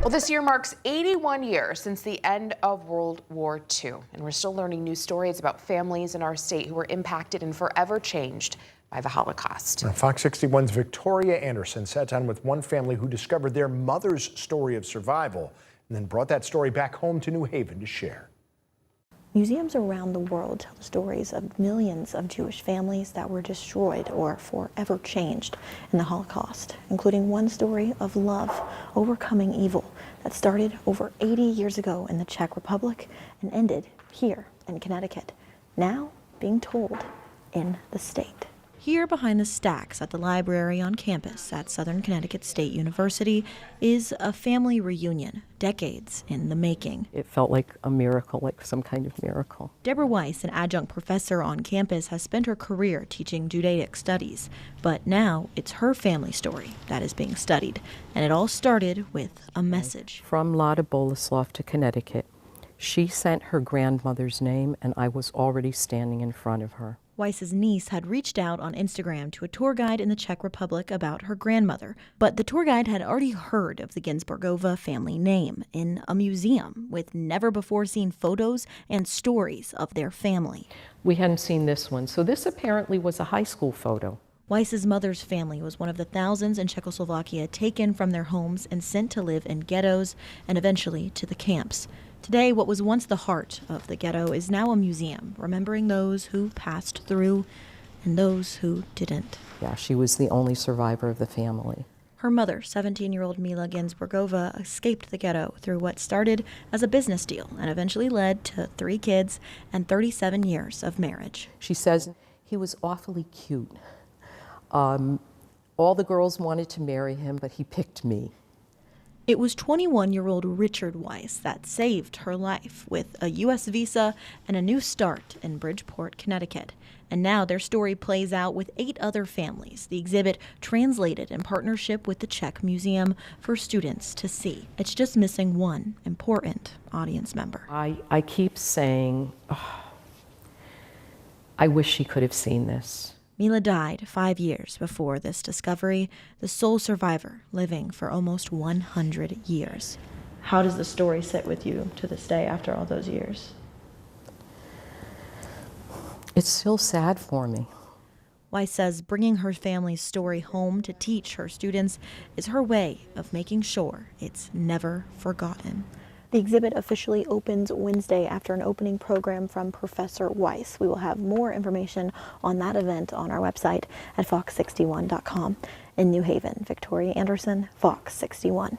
Well, this year marks 81 years since the end of World War II, and we're still learning new stories about families in our state who were impacted and forever changed by the Holocaust. Now, Fox 61's Victoria Anderson sat down with one family who discovered their mother's story of survival and then brought that story back home to New Haven to share. Museums around the world tell the stories of millions of Jewish families that were destroyed or forever changed in the Holocaust, including one story of love overcoming evil that started over 80 years ago in the Czech Republic and ended here in Connecticut, now being told in the state. Here behind the stacks at the library on campus at Southern Connecticut State University is a family reunion, decades in the making. It felt like a miracle, like some kind of miracle. Deborah Weiss, an adjunct professor on campus, has spent her career teaching Judaic studies, but now it's her family story that is being studied, and it all started with a message. From Lada Boleslav to Connecticut, she sent her grandmother's name, and I was already standing in front of her. Weiss's niece had reached out on Instagram to a tour guide in the Czech Republic about her grandmother, but the tour guide had already heard of the Ginsburgova family name in a museum with never-before-seen photos and stories of their family. We hadn't seen this one, so this apparently was a high school photo. Weiss's mother's family was one of the thousands in Czechoslovakia taken from their homes and sent to live in ghettos and eventually to the camps. Today, what was once the heart of the ghetto is now a museum, remembering those who passed through and those who didn't. Yeah, she was the only survivor of the family. Her mother, 17-year-old Mila Ginsburgova, escaped the ghetto through what started as a business deal and eventually led to 3 kids and 37 years of marriage. She says, he was awfully cute. All the girls wanted to marry him, but he picked me. It was 21-year-old Richard Weiss that saved her life with a U.S. visa and a new start in Bridgeport, Connecticut. And now their story plays out with 8 other families. The exhibit translated in partnership with the Czech Museum for students to see. It's just missing one important audience member. I keep saying, oh, I wish she could have seen this. Mila died 5 years before this discovery, the sole survivor living for almost 100 years. How does the story sit with you to this day after all those years? It's still sad for me. Weiss says bringing her family's story home to teach her students is her way of making sure it's never forgotten. The exhibit officially opens Wednesday after an opening program from Professor Weiss. We will have more information on that event on our website at fox61.com. In New Haven, Victoria Anderson, Fox 61.